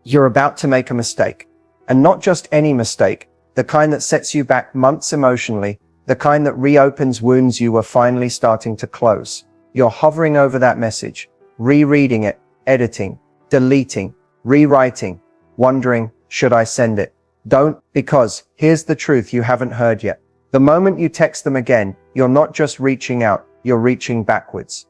You're about to make a mistake. And not just any mistake, the kind that sets you back months emotionally, the kind that reopens wounds you were finally starting to close. You're hovering over that message, rereading it, editing, deleting, rewriting, wondering, should I send it? Don't, because here's the truth you haven't heard yet. The moment you text them again, you're not just reaching out, you're reaching backwards.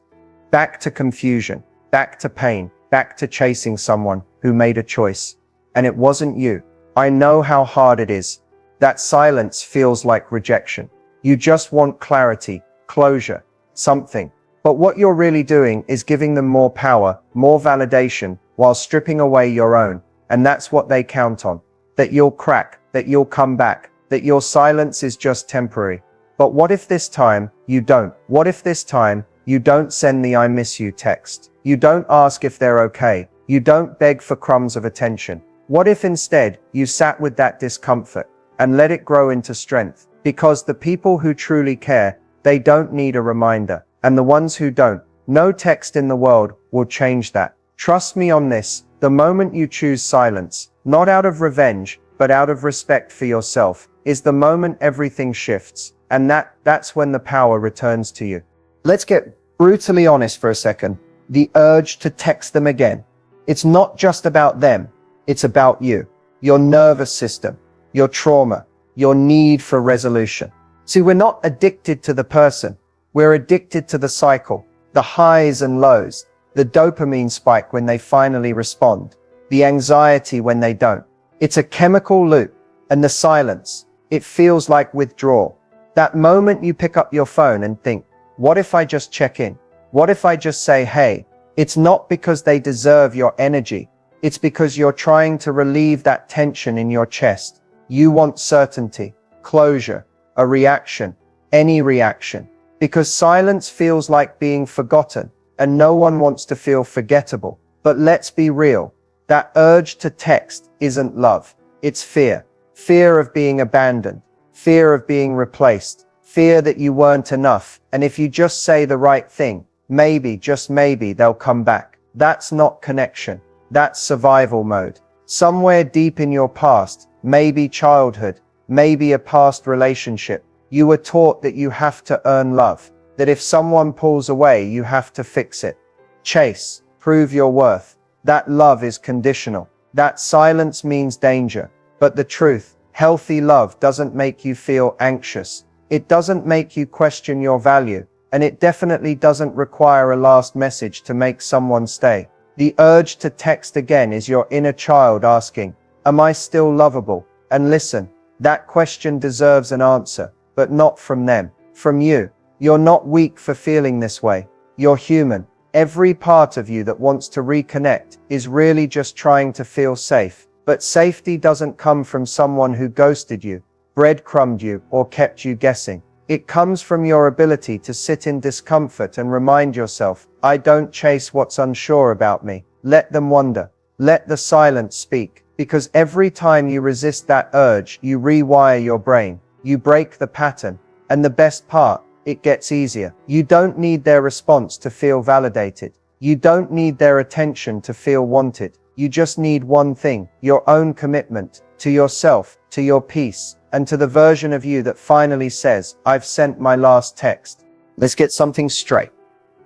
Back to confusion, back to pain, back to chasing someone who made a choice. And it wasn't you. I know how hard it is. That silence feels like rejection. You just want clarity, closure, something. But what you're really doing is giving them more power, more validation, while stripping away your own. And that's what they count on. That you'll crack, that you'll come back, that your silence is just temporary. But what if this time, you don't? What if this time, you don't send the I miss you text? You don't ask if they're okay. You don't beg for crumbs of attention. What if instead, you sat with that discomfort and let it grow into strength? Because the people who truly care, they don't need a reminder. And the ones who don't, no text in the world will change that. Trust me on this, the moment you choose silence, not out of revenge, but out of respect for yourself, is the moment everything shifts. And that's when the power returns to you. Let's get brutally honest for a second. The urge to text them again. It's not just about them. It's about you, your nervous system, your trauma, your need for resolution. See, we're not addicted to the person. We're addicted to the cycle, the highs and lows, the dopamine spike when they finally respond, the anxiety when they don't. It's a chemical loop, and the silence, it feels like withdrawal. That moment you pick up your phone and think, what if I just check in? What if I just say, hey? It's not because they deserve your energy. It's because you're trying to relieve that tension in your chest. You want certainty, closure, a reaction, any reaction. Because silence feels like being forgotten, and no one wants to feel forgettable. But let's be real. That urge to text isn't love. It's fear. Fear of being abandoned. Fear of being replaced. Fear that you weren't enough. And if you just say the right thing, maybe, just maybe, they'll come back. That's not connection. That's survival mode. Somewhere deep in your past, maybe childhood, maybe a past relationship, you were taught that you have to earn love, that if someone pulls away, you have to fix it. Chase, prove your worth. That love is conditional. That silence means danger. But the truth, healthy love doesn't make you feel anxious. It doesn't make you question your value. And it definitely doesn't require a last message to make someone stay. The urge to text again is your inner child asking, am I still lovable? And listen, that question deserves an answer, but not from them, from you. You're not weak for feeling this way. You're human. Every part of you that wants to reconnect is really just trying to feel safe. But safety doesn't come from someone who ghosted you, breadcrumbed you, or kept you guessing. It comes from your ability to sit in discomfort and remind yourself, I don't chase what's unsure about me. Let them wonder. Let the silence speak. Because every time you resist that urge, you rewire your brain. You break the pattern. And the best part, it gets easier. You don't need their response to feel validated. You don't need their attention to feel wanted. You just need one thing, your own commitment to yourself, to your peace, and to the version of you that finally says, I've sent my last text. Let's get something straight.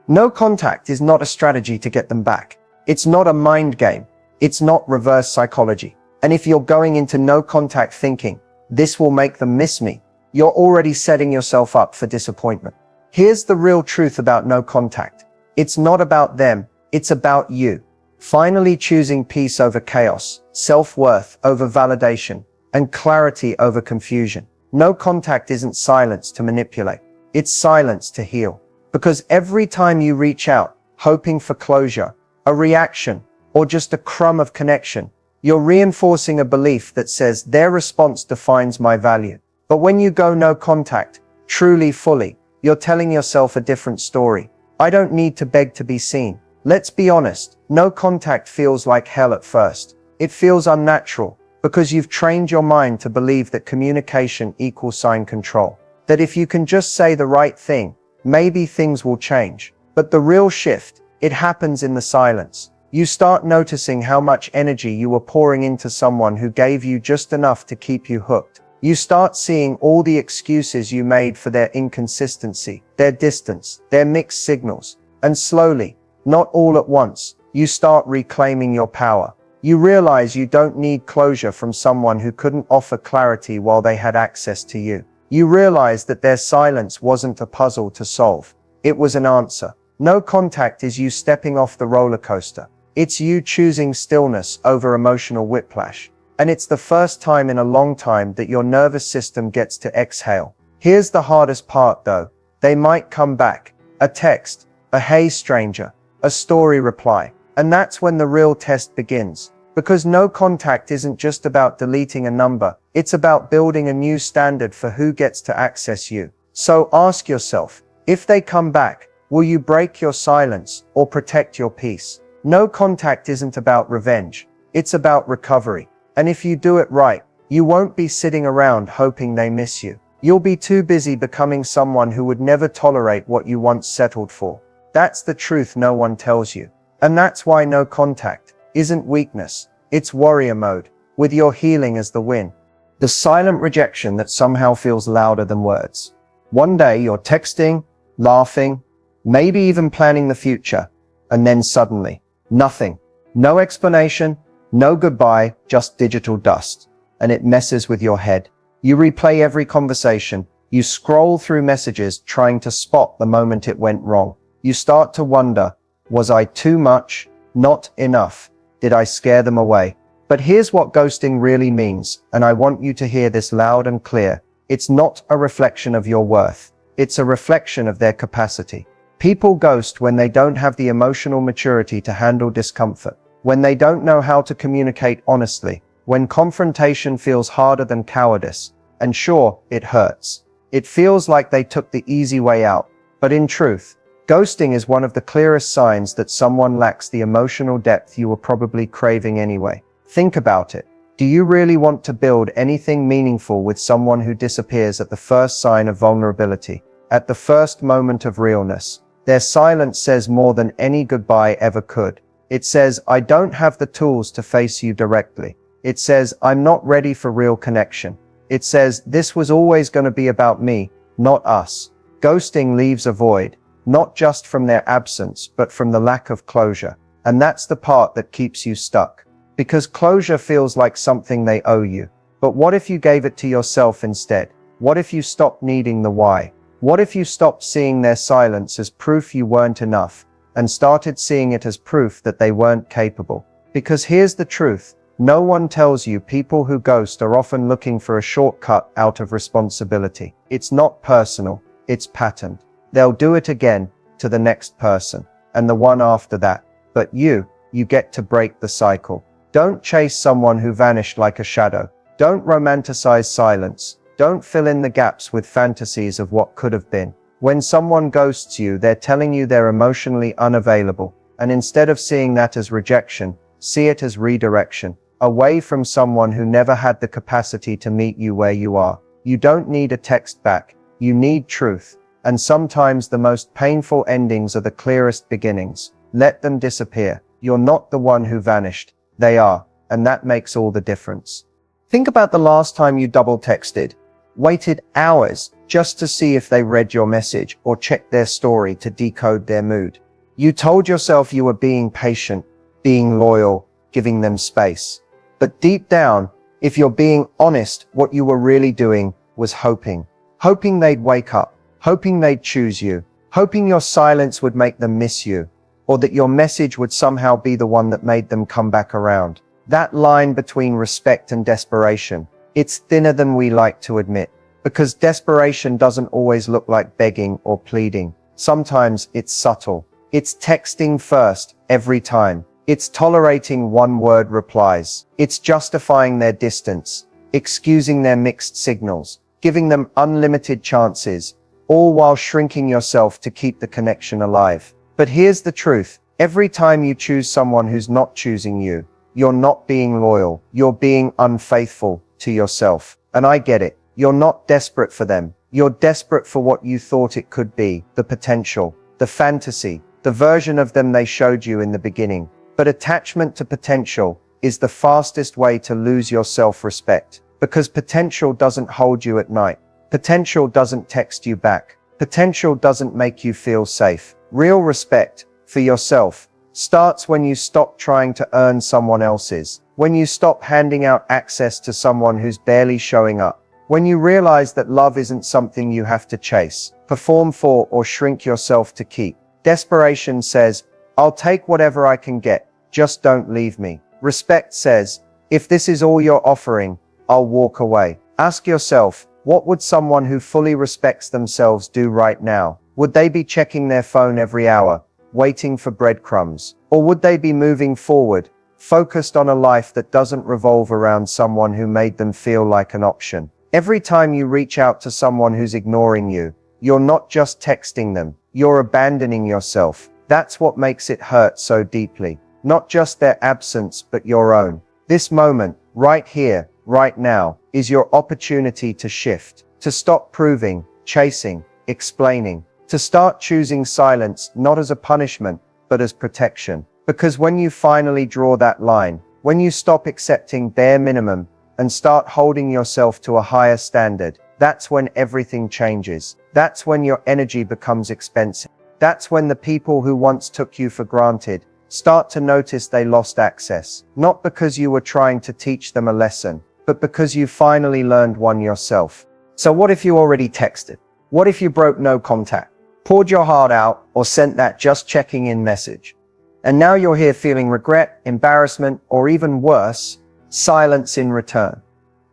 No contact is not a strategy to get them back. It's not a mind game. It's not reverse psychology. And if you're going into no contact thinking, this will make them miss me, you're already setting yourself up for disappointment. Here's the real truth about no contact. It's not about them. It's about you. Finally choosing peace over chaos, self-worth over validation, and clarity over confusion. No contact isn't silence to manipulate. It's silence to heal. Because every time you reach out, hoping for closure, a reaction, or just a crumb of connection, you're reinforcing a belief that says their response defines my value. But when you go no contact, truly fully, you're telling yourself a different story. I don't need to beg to be seen. Let's be honest, no contact feels like hell at first. It feels unnatural, because you've trained your mind to believe that communication equals control. That if you can just say the right thing, maybe things will change. But the real shift, it happens in the silence. You start noticing how much energy you were pouring into someone who gave you just enough to keep you hooked. You start seeing all the excuses you made for their inconsistency, their distance, their mixed signals. And slowly, not all at once, you start reclaiming your power. You realize you don't need closure from someone who couldn't offer clarity while they had access to you. You realize that their silence wasn't a puzzle to solve. It was an answer. No contact is you stepping off the roller coaster. It's you choosing stillness over emotional whiplash. And it's the first time in a long time that your nervous system gets to exhale. Here's the hardest part though. They might come back. A text, a "Hey stranger," a story reply. And that's when the real test begins. Because no contact isn't just about deleting a number. It's about building a new standard for who gets to access you. So ask yourself, if they come back, will you break your silence or protect your peace? No contact isn't about revenge. It's about recovery. And if you do it right, you won't be sitting around hoping they miss you. You'll be too busy becoming someone who would never tolerate what you once settled for. That's the truth no one tells you. And that's why no contact isn't weakness. It's warrior mode, with your healing as the win. The silent rejection that somehow feels louder than words. One day you're texting, laughing, maybe even planning the future, and then suddenly, nothing. No explanation, no goodbye, just digital dust. And it messes with your head. You replay every conversation. You scroll through messages trying to spot the moment it went wrong. You start to wonder, was I too much? Not enough? Did I scare them away? But here's what ghosting really means, and I want you to hear this loud and clear. It's not a reflection of your worth. It's a reflection of their capacity. People ghost when they don't have the emotional maturity to handle discomfort, when they don't know how to communicate honestly, when confrontation feels harder than cowardice. And sure, it hurts. It feels like they took the easy way out. But in truth, ghosting is one of the clearest signs that someone lacks the emotional depth you were probably craving anyway. Think about it. Do you really want to build anything meaningful with someone who disappears at the first sign of vulnerability, at the first moment of realness? Their silence says more than any goodbye ever could. It says, I don't have the tools to face you directly. It says, I'm not ready for real connection. It says, this was always going to be about me, not us. Ghosting leaves a void, not just from their absence, but from the lack of closure. And that's the part that keeps you stuck. Because closure feels like something they owe you. But what if you gave it to yourself instead? What if you stopped needing the why? What if you stopped seeing their silence as proof you weren't enough, and started seeing it as proof that they weren't capable? Because here's the truth. No one tells you people who ghost are often looking for a shortcut out of responsibility. It's not personal. It's patterned. They'll do it again, to the next person, and the one after that. But you get to break the cycle. Don't chase someone who vanished like a shadow. Don't romanticize silence. Don't fill in the gaps with fantasies of what could have been. When someone ghosts you, they're telling you they're emotionally unavailable. And instead of seeing that as rejection, see it as redirection. Away from someone who never had the capacity to meet you where you are. You don't need a text back. You need truth. And sometimes the most painful endings are the clearest beginnings. Let them disappear. You're not the one who vanished. They are. And that makes all the difference. Think about the last time you double texted. Waited hours just to see if they read your message or checked their story to decode their mood. You told yourself you were being patient, being loyal, giving them space. But deep down, if you're being honest, what you were really doing was hoping. Hoping they'd wake up. Hoping they'd choose you. Hoping your silence would make them miss you. Or that your message would somehow be the one that made them come back around. That line between respect and desperation, it's thinner than we like to admit. Because desperation doesn't always look like begging or pleading. Sometimes it's subtle. It's texting first, every time. It's tolerating one-word replies. It's justifying their distance, excusing their mixed signals, giving them unlimited chances, all while shrinking yourself to keep the connection alive. But here's the truth. Every time you choose someone who's not choosing you, you're not being loyal. You're being unfaithful to yourself. And I get it. You're not desperate for them. You're desperate for what you thought it could be, the potential, the fantasy, the version of them they showed you in the beginning. But attachment to potential is the fastest way to lose your self-respect, because potential doesn't hold you at night. Potential doesn't text you back. Potential doesn't make you feel safe. Real respect for yourself starts when you stop trying to earn someone else's, when you stop handing out access to someone who's barely showing up, when you realize that love isn't something you have to chase, perform for, or shrink yourself to keep. Desperation says, I'll take whatever I can get, just don't leave me. Respect says, if this is all you're offering, I'll walk away. Ask yourself, what would someone who fully respects themselves do right now? Would they be checking their phone every hour, waiting for breadcrumbs? Or would they be moving forward, focused on a life that doesn't revolve around someone who made them feel like an option? Every time you reach out to someone who's ignoring you, you're not just texting them, you're abandoning yourself. That's what makes it hurt so deeply. Not just their absence, but your own. This moment, right here, right now, is your opportunity to shift, to stop proving, chasing, explaining, to start choosing silence not as a punishment, but as protection. Because when you finally draw that line, when you stop accepting bare minimum and start holding yourself to a higher standard, that's when everything changes. That's when your energy becomes expensive. That's when the people who once took you for granted start to notice they lost access. Not because you were trying to teach them a lesson, but because you finally learned one yourself. So what if you already texted? What if you broke no contact, poured your heart out, or sent that just checking in message? And now you're here feeling regret, embarrassment, or even worse, silence in return.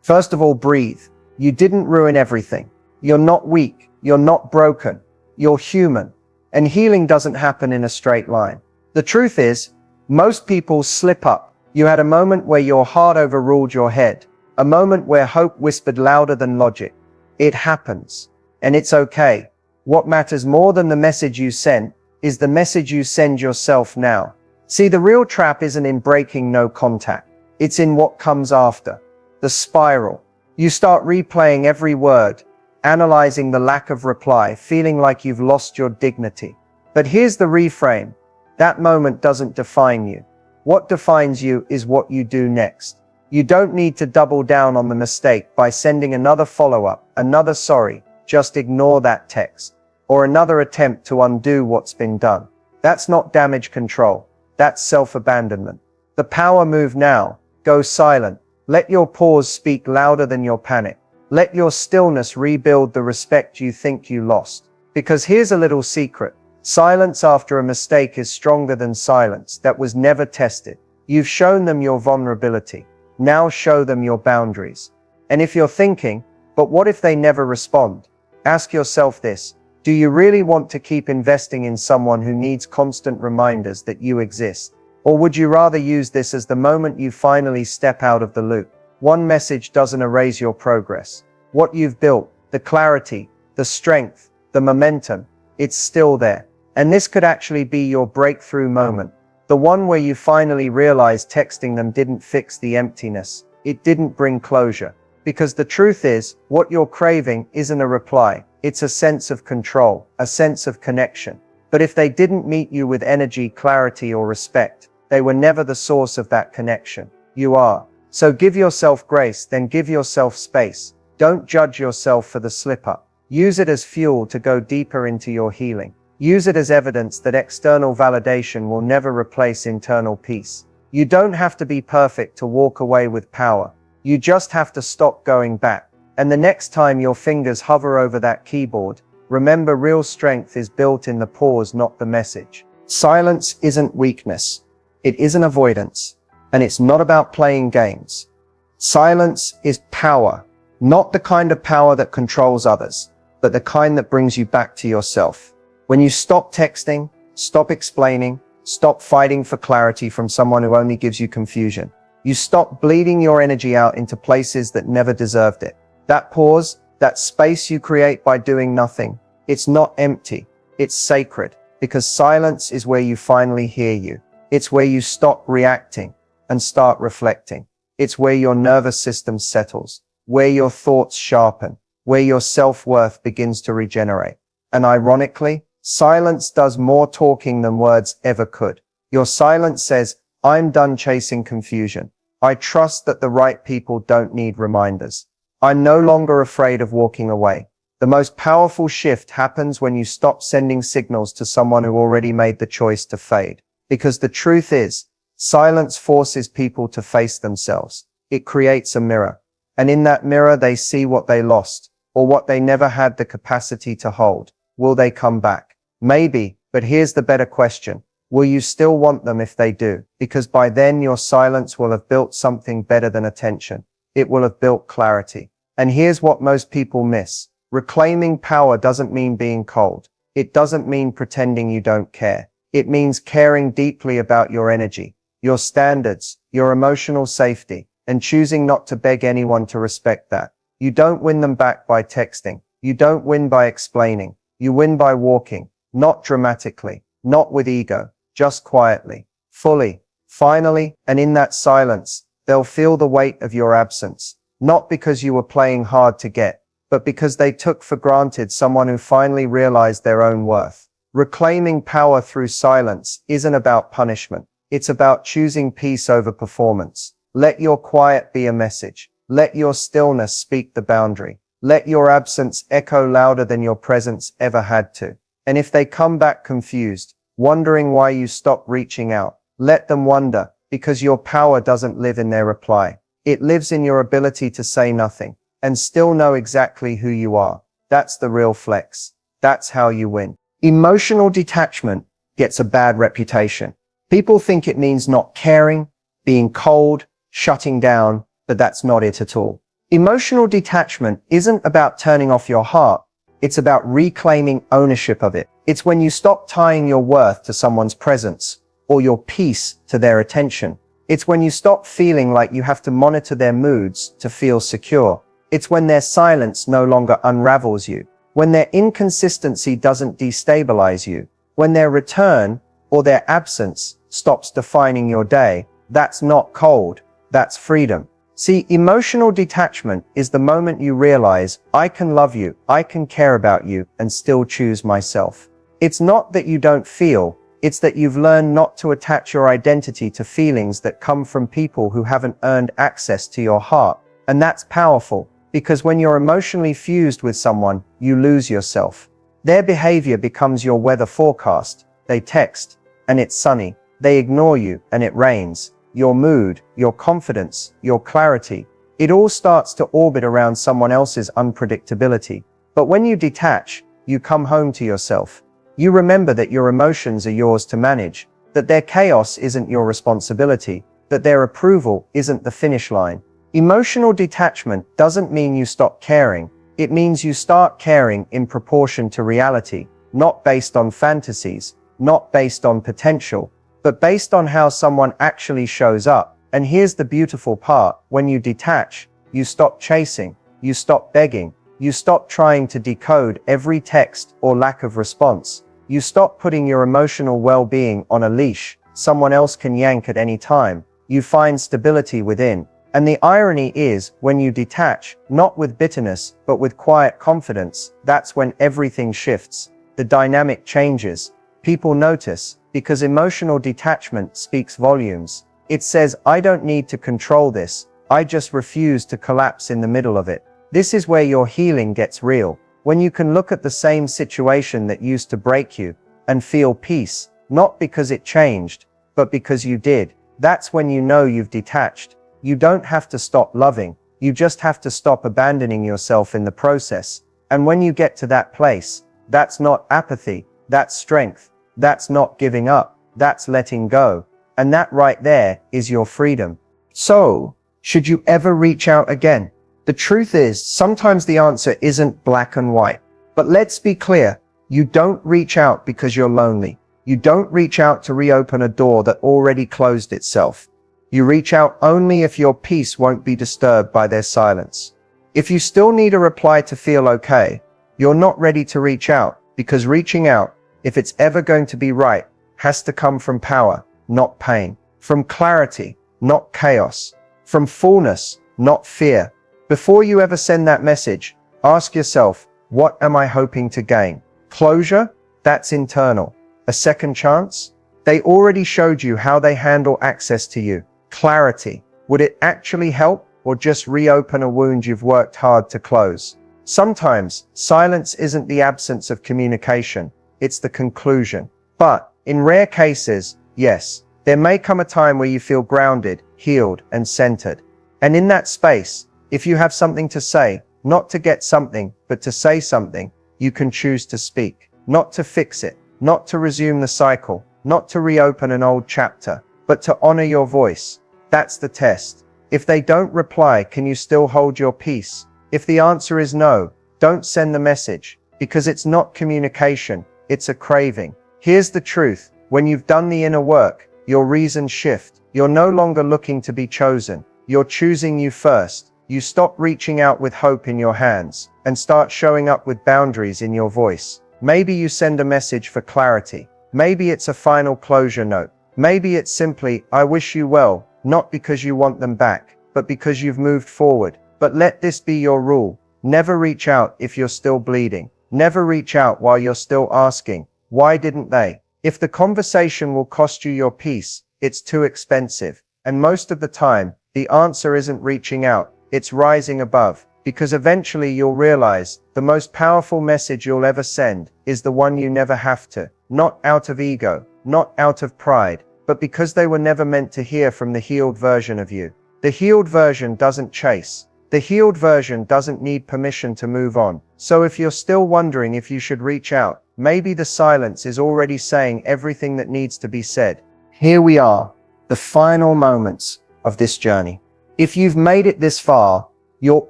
First of all, breathe. You didn't ruin everything. You're not weak. You're not broken. You're human. And healing doesn't happen in a straight line. The truth is, most people slip up. You had a moment where your heart overruled your head. A moment where hope whispered louder than logic. It happens. And it's okay. What matters more than the message you sent is the message you send yourself now. See, the real trap isn't in breaking no contact. It's in what comes after. The spiral. You start replaying every word, analyzing the lack of reply, feeling like you've lost your dignity. But here's the reframe. That moment doesn't define you. What defines you is what you do next. You don't need to double down on the mistake by sending another follow-up, another sorry, just ignore that text, or another attempt to undo what's been done. That's not damage control. That's self-abandonment. The power move now. Go silent. Let your pause speak louder than your panic. Let your stillness rebuild the respect you think you lost. Because here's a little secret. Silence after a mistake is stronger than silence that was never tested. You've shown them your vulnerability. Now show them your boundaries. And if you're thinking, but what if they never respond? Ask yourself this. Do you really want to keep investing in someone who needs constant reminders that you exist? Or would you rather use this as the moment you finally step out of the loop? One message doesn't erase your progress. What you've built, the clarity, the strength, the momentum, it's still there. And this could actually be your breakthrough moment. The one where you finally realize texting them didn't fix the emptiness. It didn't bring closure. Because the truth is, what you're craving isn't a reply. It's a sense of control, a sense of connection. But if they didn't meet you with energy, clarity, or respect, they were never the source of that connection. You are. So give yourself grace, then give yourself space. Don't judge yourself for the slip-up. Use it as fuel to go deeper into your healing. Use it as evidence that external validation will never replace internal peace. You don't have to be perfect to walk away with power. You just have to stop going back. And the next time your fingers hover over that keyboard, remember, real strength is built in the pause, not the message. Silence isn't weakness. It isn't avoidance. And it's not about playing games. Silence is power. Not the kind of power that controls others, but the kind that brings you back to yourself. When you stop texting, stop explaining, stop fighting for clarity from someone who only gives you confusion, you stop bleeding your energy out into places that never deserved it. That pause, that space you create by doing nothing, it's not empty, it's sacred, because silence is where you finally hear you. It's where you stop reacting and start reflecting. It's where your nervous system settles, where your thoughts sharpen, where your self-worth begins to regenerate. And ironically, silence does more talking than words ever could. Your silence says, I'm done chasing confusion. I trust that the right people don't need reminders. I'm no longer afraid of walking away. The most powerful shift happens when you stop sending signals to someone who already made the choice to fade. Because the truth is, silence forces people to face themselves. It creates a mirror. And in that mirror, they see what they lost, or what they never had the capacity to hold. Will they come back? Maybe, but here's the better question. Will you still want them if they do? Because by then your silence will have built something better than attention. It will have built clarity. And here's what most people miss. Reclaiming power doesn't mean being cold. It doesn't mean pretending you don't care. It means caring deeply about your energy, your standards, your emotional safety, and choosing not to beg anyone to respect that. You don't win them back by texting. You don't win by explaining. You win by walking, not dramatically, not with ego, just quietly, fully, finally, and in that silence, they'll feel the weight of your absence, not because you were playing hard to get, but because they took for granted someone who finally realized their own worth. Reclaiming power through silence isn't about punishment. It's about choosing peace over performance. Let your quiet be a message. Let your stillness speak the boundary. Let your absence echo louder than your presence ever had to. And if they come back confused, wondering why you stopped reaching out, let them wonder, because your power doesn't live in their reply. It lives in your ability to say nothing and still know exactly who you are. That's the real flex. That's how you win. Emotional detachment gets a bad reputation. People think it means not caring, being cold, shutting down, but that's not it at all. Emotional detachment isn't about turning off your heart. It's about reclaiming ownership of it. It's when you stop tying your worth to someone's presence or your peace to their attention. It's when you stop feeling like you have to monitor their moods to feel secure. It's when their silence no longer unravels you, when their inconsistency doesn't destabilize you, when their return or their absence stops defining your day. That's not cold, that's freedom. See, emotional detachment is the moment you realize, I can love you, I can care about you, and still choose myself. It's not that you don't feel, it's that you've learned not to attach your identity to feelings that come from people who haven't earned access to your heart. And that's powerful. Because when you're emotionally fused with someone, you lose yourself. Their behavior becomes your weather forecast. They text, and it's sunny. They ignore you, and it rains. Your mood, your confidence, your clarity. It all starts to orbit around someone else's unpredictability. But when you detach, you come home to yourself. You remember that your emotions are yours to manage, that their chaos isn't your responsibility, that their approval isn't the finish line. Emotional detachment doesn't mean you stop caring. It means you start caring in proportion to reality, not based on fantasies, not based on potential, but based on how someone actually shows up. And here's the beautiful part. When you detach, you stop chasing, you stop begging, you stop trying to decode every text or lack of response. You stop putting your emotional well-being on a leash someone else can yank at any time. You find stability within. And the irony is, when you detach, not with bitterness, but with quiet confidence, that's when everything shifts. The dynamic changes. People notice, because emotional detachment speaks volumes. It says, I don't need to control this. I just refuse to collapse in the middle of it. This is where your healing gets real. When you can look at the same situation that used to break you and feel peace, not because it changed, but because you did. That's when you know you've detached. You don't have to stop loving. You just have to stop abandoning yourself in the process. And when you get to that place, that's not apathy. That's strength. That's not giving up. That's letting go. And that right there is your freedom. So, should you ever reach out again? The truth is, sometimes the answer isn't black and white. But let's be clear. You don't reach out because you're lonely. You don't reach out to reopen a door that already closed itself. You reach out only if your peace won't be disturbed by their silence. If you still need a reply to feel okay, you're not ready to reach out, because reaching out, if it's ever going to be right, has to come from power, not pain, from clarity, not chaos, from fullness, not fear. Before you ever send that message, ask yourself, what am I hoping to gain? Closure? That's internal. A second chance? They already showed you how they handle access to you. Clarity. Would it actually help, or just reopen a wound you've worked hard to close? Sometimes, silence isn't the absence of communication, it's the conclusion. But, in rare cases, yes, there may come a time where you feel grounded, healed, and centered. And in that space, if you have something to say, not to get something, but to say something, you can choose to speak. Not to fix it, not to resume the cycle, not to reopen an old chapter, but to honor your voice. That's the test. If they don't reply, can you still hold your peace? If the answer is no, don't send the message, because it's not communication, it's a craving. Here's the truth. When you've done the inner work, your reasons shift. You're no longer looking to be chosen. You're choosing you first. You stop reaching out with hope in your hands and start showing up with boundaries in your voice. Maybe you send a message for clarity. Maybe it's a final closure note. Maybe it's simply, I wish you well, not because you want them back, but because you've moved forward. But let this be your rule. Never reach out if you're still bleeding. Never reach out while you're still asking, why didn't they? If the conversation will cost you your peace, it's too expensive. And most of the time, the answer isn't reaching out, it's rising above. Because eventually you'll realize the most powerful message you'll ever send is the one you never have to. Not out of ego, not out of pride, but because they were never meant to hear from the healed version of you. The healed version doesn't chase. The healed version doesn't need permission to move on. So if you're still wondering if you should reach out, maybe the silence is already saying everything that needs to be said. Here we are, the final moments of this journey. If you've made it this far, you're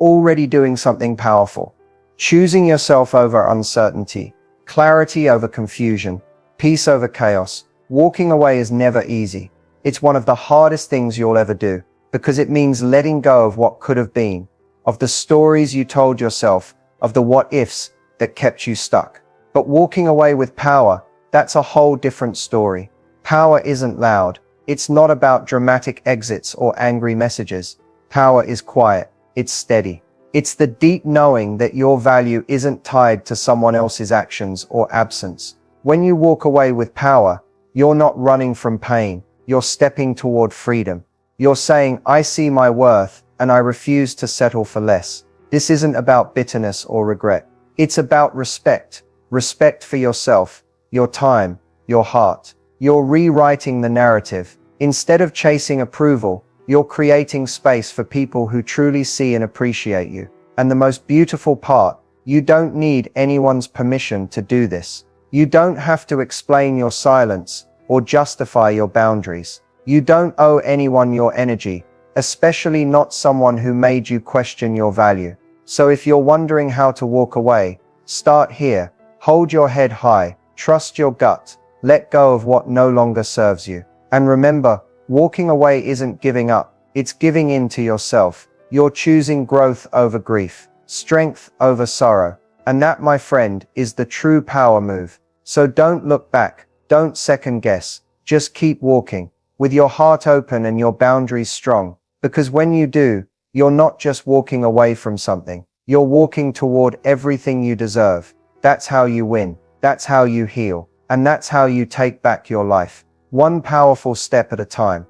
already doing something powerful. Choosing yourself over uncertainty, clarity over confusion, peace over chaos. Walking away is never easy. It's one of the hardest things you'll ever do, because it means letting go of what could have been, of the stories you told yourself, of the what-ifs that kept you stuck. But walking away with power, that's a whole different story. Power isn't loud. It's not about dramatic exits or angry messages. Power is quiet. It's steady. It's the deep knowing that your value isn't tied to someone else's actions or absence. When you walk away with power, you're not running from pain. You're stepping toward freedom. You're saying, I see my worth, and I refuse to settle for less. This isn't about bitterness or regret. It's about respect. Respect for yourself, your time, your heart. You're rewriting the narrative. Instead of chasing approval, you're creating space for people who truly see and appreciate you. And the most beautiful part, you don't need anyone's permission to do this. You don't have to explain your silence or justify your boundaries. You don't owe anyone your energy, especially not someone who made you question your value. So if you're wondering how to walk away, start here. Hold your head high, trust your gut, let go of what no longer serves you. And remember, walking away isn't giving up, it's giving in to yourself. You're choosing growth over grief, strength over sorrow. And that, my friend, is the true power move. So don't look back, don't second guess, just keep walking, with your heart open and your boundaries strong. Because when you do, you're not just walking away from something, you're walking toward everything you deserve. That's how you win, that's how you heal, and that's how you take back your life. One powerful step at a time.